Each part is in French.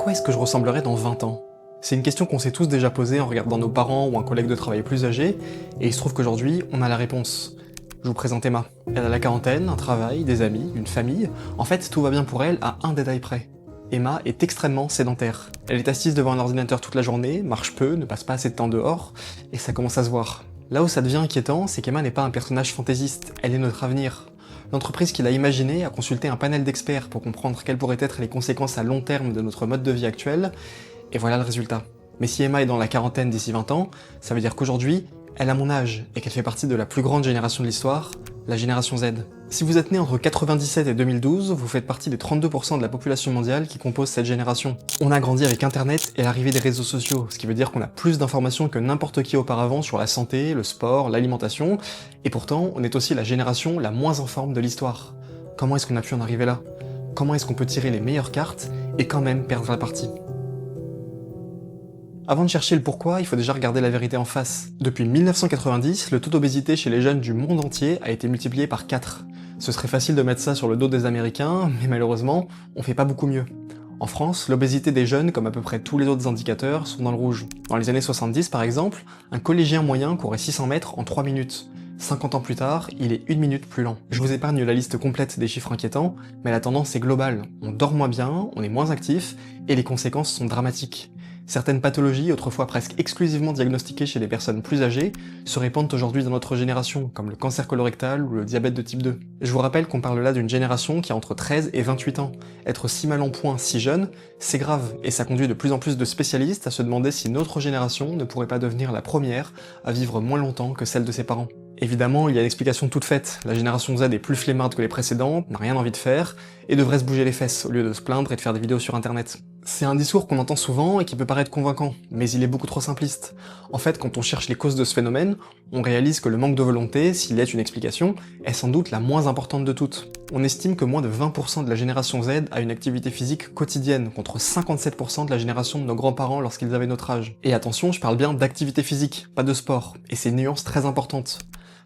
quoi est-ce que je ressemblerai dans 20 ans? C'est une question qu'on s'est tous déjà posée en regardant nos parents ou un collègue de travail plus âgé, et il se trouve qu'aujourd'hui, on a la réponse. Je vous présente Emma. Elle a la quarantaine, un travail, des amis, une famille. En fait, tout va bien pour elle à un détail près. Emma est extrêmement sédentaire. Elle est assise devant un ordinateur toute la journée, marche peu, ne passe pas assez de temps dehors, et ça commence à se voir. Là où ça devient inquiétant, c'est qu'Emma n'est pas un personnage fantaisiste, elle est notre avenir. L'entreprise qu'il a imaginée a consulté un panel d'experts pour comprendre quelles pourraient être les conséquences à long terme de notre mode de vie actuel, et voilà le résultat. Mais si Emma est dans la quarantaine d'ici 20 ans, ça veut dire qu'aujourd'hui, elle a mon âge, et qu'elle fait partie de la plus grande génération de l'histoire, la génération Z. Si vous êtes né entre 97 et 2012, vous faites partie des 32% de la population mondiale qui compose cette génération. On a grandi avec Internet et l'arrivée des réseaux sociaux, ce qui veut dire qu'on a plus d'informations que n'importe qui auparavant sur la santé, le sport, l'alimentation, et pourtant, on est aussi la génération la moins en forme de l'histoire. Comment est-ce qu'on a pu en arriver là? Comment est-ce qu'on peut tirer les meilleures cartes et quand même perdre la partie? Avant de chercher le pourquoi, il faut déjà regarder la vérité en face. Depuis 1990, le taux d'obésité chez les jeunes du monde entier a été multiplié par 4. Ce serait facile de mettre ça sur le dos des Américains, mais malheureusement, on fait pas beaucoup mieux. En France, l'obésité des jeunes, comme à peu près tous les autres indicateurs, sont dans le rouge. Dans les années 70 par exemple, un collégien moyen courait 600 mètres en 3 minutes. 50 ans plus tard, il est 1 minute plus lent. Je vous épargne la liste complète des chiffres inquiétants, mais la tendance est globale. On dort moins bien, on est moins actif, et les conséquences sont dramatiques. Certaines pathologies, autrefois presque exclusivement diagnostiquées chez des personnes plus âgées, se répandent aujourd'hui dans notre génération, comme le cancer colorectal ou le diabète de type 2. Je vous rappelle qu'on parle là d'une génération qui a entre 13 et 28 ans. Être si mal en point si jeune, c'est grave, et ça conduit de plus en plus de spécialistes à se demander si notre génération ne pourrait pas devenir la première à vivre moins longtemps que celle de ses parents. Évidemment, il y a une explication toute faite. La génération Z est plus flemmarde que les précédentes, n'a rien envie de faire, et devrait se bouger les fesses au lieu de se plaindre et de faire des vidéos sur internet. C'est un discours qu'on entend souvent et qui peut paraître convaincant, mais il est beaucoup trop simpliste. En fait, quand on cherche les causes de ce phénomène, on réalise que le manque de volonté, s'il est une explication, est sans doute la moins importante de toutes. On estime que moins de 20% de la génération Z a une activité physique quotidienne, contre 57% de la génération de nos grands-parents lorsqu'ils avaient notre âge. Et attention, je parle bien d'activité physique, pas de sport, et c'est une nuance très importante.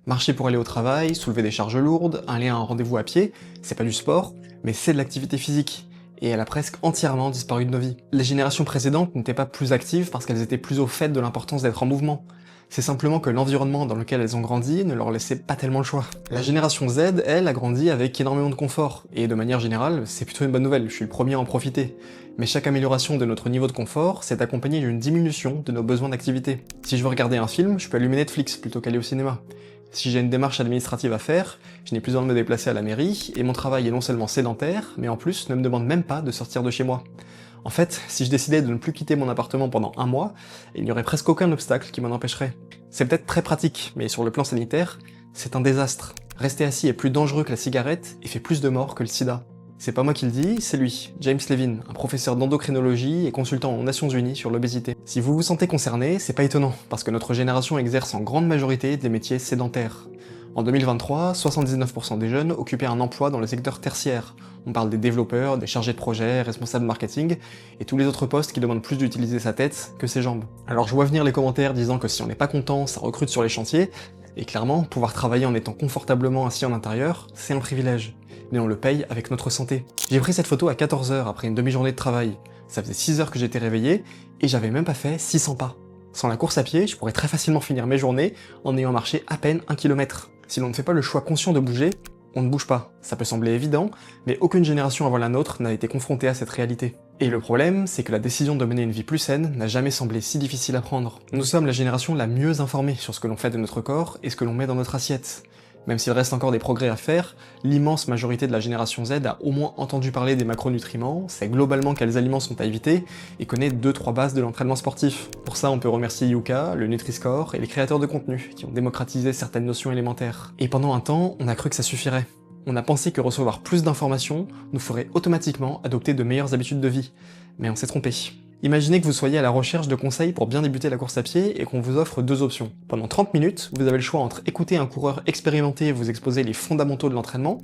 Marcher pour aller au travail, soulever des charges lourdes, aller à un rendez-vous à pied, c'est pas du sport, mais c'est de l'activité physique. Et elle a presque entièrement disparu de nos vies. Les générations précédentes n'étaient pas plus actives parce qu'elles étaient plus au fait de l'importance d'être en mouvement. C'est simplement que l'environnement dans lequel elles ont grandi ne leur laissait pas tellement le choix. La génération Z, elle, a grandi avec énormément de confort, et de manière générale, c'est plutôt une bonne nouvelle, je suis le premier à en profiter. Mais chaque amélioration de notre niveau de confort s'est accompagnée d'une diminution de nos besoins d'activité. Si je veux regarder un film, je peux allumer Netflix plutôt qu'aller au cinéma. Si j'ai une démarche administrative à faire, je n'ai plus besoin de me déplacer à la mairie, et mon travail est non seulement sédentaire, mais en plus ne me demande même pas de sortir de chez moi. En fait, si je décidais de ne plus quitter mon appartement pendant 1 mois, il n'y aurait presque aucun obstacle qui m'en empêcherait. C'est peut-être très pratique, mais sur le plan sanitaire, c'est un désastre. Rester assis est plus dangereux que la cigarette et fait plus de morts que le sida. C'est pas moi qui le dis, c'est lui, James Levin, un professeur d'endocrinologie et consultant aux Nations Unies sur l'obésité. Si vous vous sentez concerné, c'est pas étonnant, parce que notre génération exerce en grande majorité des métiers sédentaires. En 2023, 79% des jeunes occupaient un emploi dans le secteur tertiaire. On parle des développeurs, des chargés de projet, responsables marketing, et tous les autres postes qui demandent plus d'utiliser sa tête que ses jambes. Alors je vois venir les commentaires disant que si on n'est pas content, ça recrute sur les chantiers, et clairement, pouvoir travailler en étant confortablement assis en intérieur, c'est un privilège. Mais on le paye avec notre santé. J'ai pris cette photo à 14h après une demi-journée de travail. Ça faisait 6 heures que j'étais réveillé, et j'avais même pas fait 600 pas. Sans la course à pied, je pourrais très facilement finir mes journées en ayant marché à peine 1 km. Si l'on ne fait pas le choix conscient de bouger, on ne bouge pas. Ça peut sembler évident, mais aucune génération avant la nôtre n'a été confrontée à cette réalité. Et le problème, c'est que la décision de mener une vie plus saine n'a jamais semblé si difficile à prendre. Nous sommes la génération la mieux informée sur ce que l'on fait de notre corps et ce que l'on met dans notre assiette. Même s'il reste encore des progrès à faire, l'immense majorité de la génération Z a au moins entendu parler des macronutriments, sait globalement quels aliments sont à éviter, et connaît 2-3 bases de l'entraînement sportif. Pour ça, on peut remercier Yuka, le Nutri-Score et les créateurs de contenu, qui ont démocratisé certaines notions élémentaires. Et pendant un temps, on a cru que ça suffirait. On a pensé que recevoir plus d'informations nous ferait automatiquement adopter de meilleures habitudes de vie. Mais on s'est trompé. Imaginez que vous soyez à la recherche de conseils pour bien débuter la course à pied et qu'on vous offre 2 options. Pendant 30 minutes, vous avez le choix entre écouter un coureur expérimenté vous exposer les fondamentaux de l'entraînement,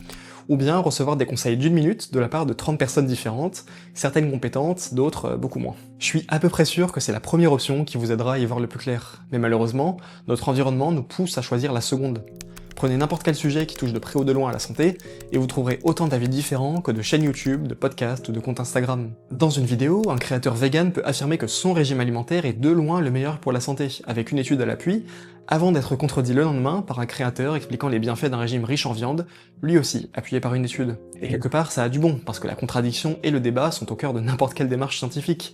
ou bien recevoir des conseils d'1 minute de la part de 30 personnes différentes, certaines compétentes, d'autres beaucoup moins. Je suis à peu près sûr que c'est la première option qui vous aidera à y voir le plus clair, mais malheureusement, notre environnement nous pousse à choisir la seconde. Prenez n'importe quel sujet qui touche de près ou de loin à la santé, et vous trouverez autant d'avis différents que de chaînes YouTube, de podcasts ou de comptes Instagram. Dans une vidéo, un créateur vegan peut affirmer que son régime alimentaire est de loin le meilleur pour la santé, avec une étude à l'appui, avant d'être contredit le lendemain par un créateur expliquant les bienfaits d'un régime riche en viande, lui aussi appuyé par une étude. Et quelque part, ça a du bon, parce que la contradiction et le débat sont au cœur de n'importe quelle démarche scientifique.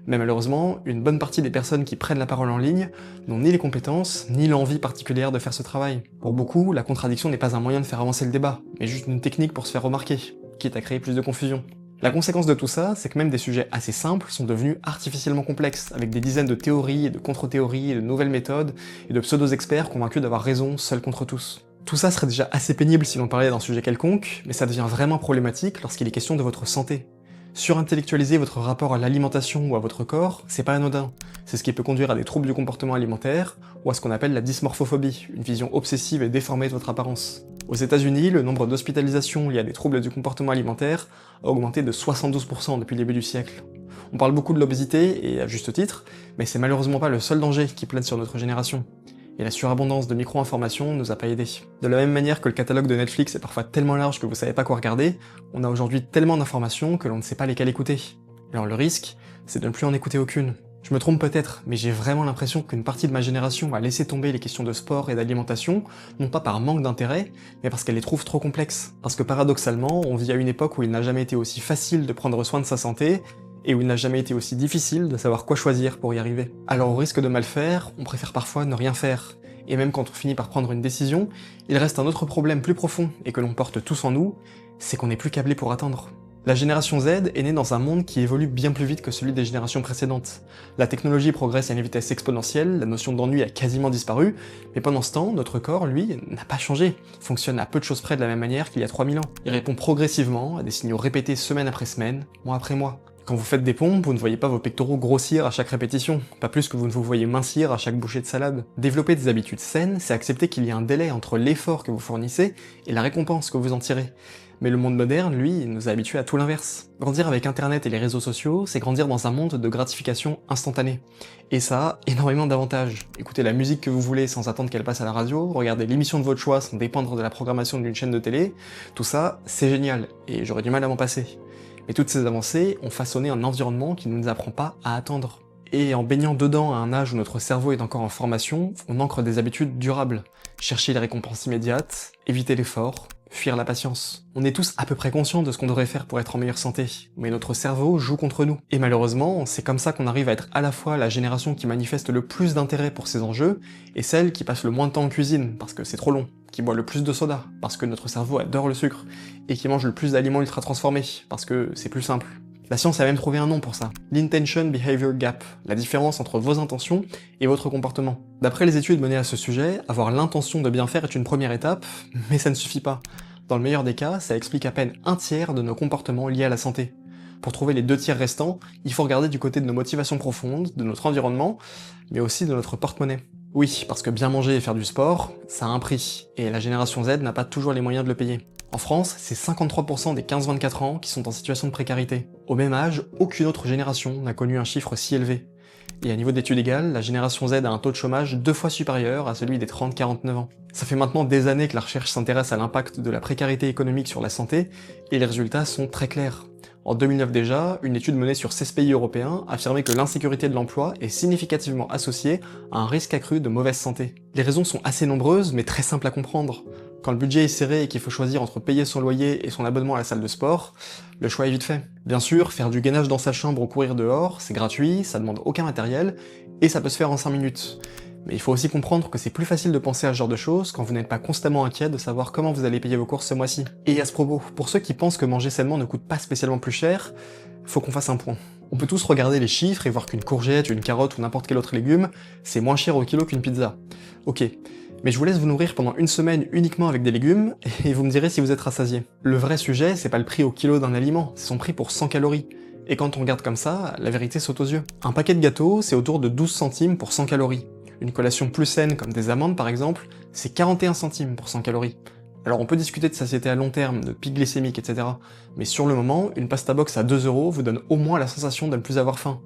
Mais malheureusement, une bonne partie des personnes qui prennent la parole en ligne n'ont ni les compétences, ni l'envie particulière de faire ce travail. Pour beaucoup, la contradiction n'est pas un moyen de faire avancer le débat, mais juste une technique pour se faire remarquer, quitte à créer plus de confusion. La conséquence de tout ça, c'est que même des sujets assez simples sont devenus artificiellement complexes, avec des dizaines de théories et de contre-théories et de nouvelles méthodes, et de pseudo-experts convaincus d'avoir raison seuls contre tous. Tout ça serait déjà assez pénible si l'on parlait d'un sujet quelconque, mais ça devient vraiment problématique lorsqu'il est question de votre santé. Surintellectualiser votre rapport à l'alimentation ou à votre corps, c'est pas anodin. C'est ce qui peut conduire à des troubles du comportement alimentaire, ou à ce qu'on appelle la dysmorphophobie, une vision obsessive et déformée de votre apparence. Aux États-Unis, le nombre d'hospitalisations liées à des troubles du comportement alimentaire a augmenté de 72% depuis le début du siècle. On parle beaucoup de l'obésité, et à juste titre, mais c'est malheureusement pas le seul danger qui plane sur notre génération. Et la surabondance de micro-informations nous a pas aidés. De la même manière que le catalogue de Netflix est parfois tellement large que vous savez pas quoi regarder, on a aujourd'hui tellement d'informations que l'on ne sait pas lesquelles écouter. Alors le risque, c'est de ne plus en écouter aucune. Je me trompe peut-être, mais j'ai vraiment l'impression qu'une partie de ma génération a laissé tomber les questions de sport et d'alimentation, non pas par manque d'intérêt, mais parce qu'elle les trouve trop complexes. Parce que paradoxalement, on vit à une époque où il n'a jamais été aussi facile de prendre soin de sa santé, et où il n'a jamais été aussi difficile de savoir quoi choisir pour y arriver. Alors au risque de mal faire, on préfère parfois ne rien faire. Et même quand on finit par prendre une décision, il reste un autre problème plus profond, et que l'on porte tous en nous, c'est qu'on n'est plus câblé pour attendre. La génération Z est née dans un monde qui évolue bien plus vite que celui des générations précédentes. La technologie progresse à une vitesse exponentielle, la notion d'ennui a quasiment disparu, mais pendant ce temps, notre corps, lui, n'a pas changé, fonctionne à peu de choses près de la même manière qu'il y a 3000 ans. Il répond progressivement à des signaux répétés semaine après semaine, mois après mois. Quand vous faites des pompes, vous ne voyez pas vos pectoraux grossir à chaque répétition, pas plus que vous ne vous voyez mincir à chaque bouchée de salade. Développer des habitudes saines, c'est accepter qu'il y a un délai entre l'effort que vous fournissez et la récompense que vous en tirez. Mais le monde moderne, lui, nous a habitués à tout l'inverse. Grandir avec Internet et les réseaux sociaux, c'est grandir dans un monde de gratification instantanée. Et ça a énormément d'avantages. Écoutez la musique que vous voulez sans attendre qu'elle passe à la radio, regarder l'émission de votre choix sans dépendre de la programmation d'une chaîne de télé, tout ça, c'est génial, et j'aurais du mal à m'en passer. Mais toutes ces avancées ont façonné un environnement qui ne nous apprend pas à attendre. Et en baignant dedans à un âge où notre cerveau est encore en formation, on ancre des habitudes durables. Chercher les récompenses immédiates, éviter l'effort, fuir la patience. On est tous à peu près conscients de ce qu'on devrait faire pour être en meilleure santé, mais notre cerveau joue contre nous. Et malheureusement, c'est comme ça qu'on arrive à être à la fois la génération qui manifeste le plus d'intérêt pour ces enjeux, et celle qui passe le moins de temps en cuisine, parce que c'est trop long, qui boit le plus de soda, parce que notre cerveau adore le sucre, et qui mange le plus d'aliments ultra transformés, parce que c'est plus simple. La science a même trouvé un nom pour ça, l'Intention Behavior Gap, la différence entre vos intentions et votre comportement. D'après les études menées à ce sujet, avoir l'intention de bien faire est une première étape, mais ça ne suffit pas. Dans le meilleur des cas, ça explique à peine un tiers de nos comportements liés à la santé. Pour trouver les 2 tiers restants, il faut regarder du côté de nos motivations profondes, de notre environnement, mais aussi de notre porte-monnaie. Oui, parce que bien manger et faire du sport, ça a un prix, et la génération Z n'a pas toujours les moyens de le payer. En France, c'est 53% des 15-24 ans qui sont en situation de précarité. Au même âge, aucune autre génération n'a connu un chiffre si élevé. Et à niveau d'études égales, la génération Z a un taux de chômage 2 fois supérieur à celui des 30-49 ans. Ça fait maintenant des années que la recherche s'intéresse à l'impact de la précarité économique sur la santé, et les résultats sont très clairs. En 2009 déjà, une étude menée sur 16 pays européens affirmait que l'insécurité de l'emploi est significativement associée à un risque accru de mauvaise santé. Les raisons sont assez nombreuses, mais très simples à comprendre. Quand le budget est serré et qu'il faut choisir entre payer son loyer et son abonnement à la salle de sport, le choix est vite fait. Bien sûr, faire du gainage dans sa chambre ou courir dehors, c'est gratuit, ça demande aucun matériel, et ça peut se faire en 5 minutes. Mais il faut aussi comprendre que c'est plus facile de penser à ce genre de choses quand vous n'êtes pas constamment inquiet de savoir comment vous allez payer vos courses ce mois-ci. Et à ce propos, pour ceux qui pensent que manger sainement ne coûte pas spécialement plus cher, faut qu'on fasse un point. On peut tous regarder les chiffres et voir qu'une courgette, une carotte ou n'importe quel autre légume, c'est moins cher au kilo qu'une pizza. Ok. Mais je vous laisse vous nourrir pendant une semaine uniquement avec des légumes, et vous me direz si vous êtes rassasié. Le vrai sujet, c'est pas le prix au kilo d'un aliment, c'est son prix pour 100 calories. Et quand on regarde comme ça, la vérité saute aux yeux. Un paquet de gâteaux, c'est autour de 12 centimes pour 100 calories. Une collation plus saine, comme des amandes par exemple, c'est 41 centimes pour 100 calories. Alors on peut discuter de satiété à long terme, de pic glycémique, etc. Mais sur le moment, une pasta box à 2 € vous donne au moins la sensation de ne plus avoir faim.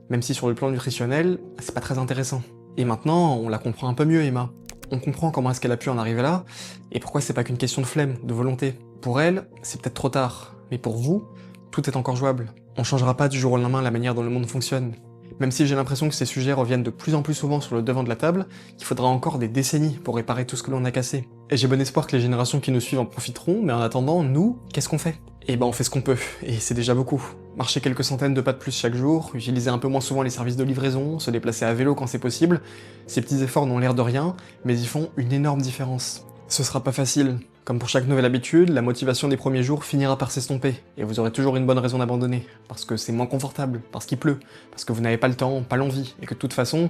Même si sur le plan nutritionnel, c'est pas très intéressant. Et maintenant, on la comprend un peu mieux, Emma. On comprend comment est-ce qu'elle a pu en arriver là, et pourquoi c'est pas qu'une question de flemme, de volonté. Pour elle, c'est peut-être trop tard, mais pour vous, tout est encore jouable. On changera pas du jour au lendemain la manière dont le monde fonctionne. Même si j'ai l'impression que ces sujets reviennent de plus en plus souvent sur le devant de la table, qu'il faudra encore des décennies pour réparer tout ce que l'on a cassé. Et j'ai bon espoir que les générations qui nous suivent en profiteront, mais en attendant, nous, qu'est-ce qu'on fait? Eh ben on fait ce qu'on peut, et c'est déjà beaucoup. Marcher quelques centaines de pas de plus chaque jour, utiliser un peu moins souvent les services de livraison, se déplacer à vélo quand c'est possible, ces petits efforts n'ont l'air de rien, mais ils font une énorme différence. Ce sera pas facile. Comme pour chaque nouvelle habitude, la motivation des premiers jours finira par s'estomper, et vous aurez toujours une bonne raison d'abandonner, parce que c'est moins confortable, parce qu'il pleut, parce que vous n'avez pas le temps, pas l'envie, et que de toute façon,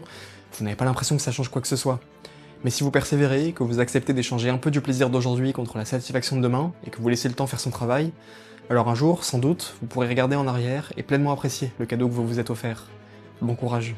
vous n'avez pas l'impression que ça change quoi que ce soit. Mais si vous persévérez, que vous acceptez d'échanger un peu du plaisir d'aujourd'hui contre la satisfaction de demain, et que vous laissez le temps faire son travail, alors un jour, sans doute, vous pourrez regarder en arrière et pleinement apprécier le cadeau que vous vous êtes offert. Bon courage.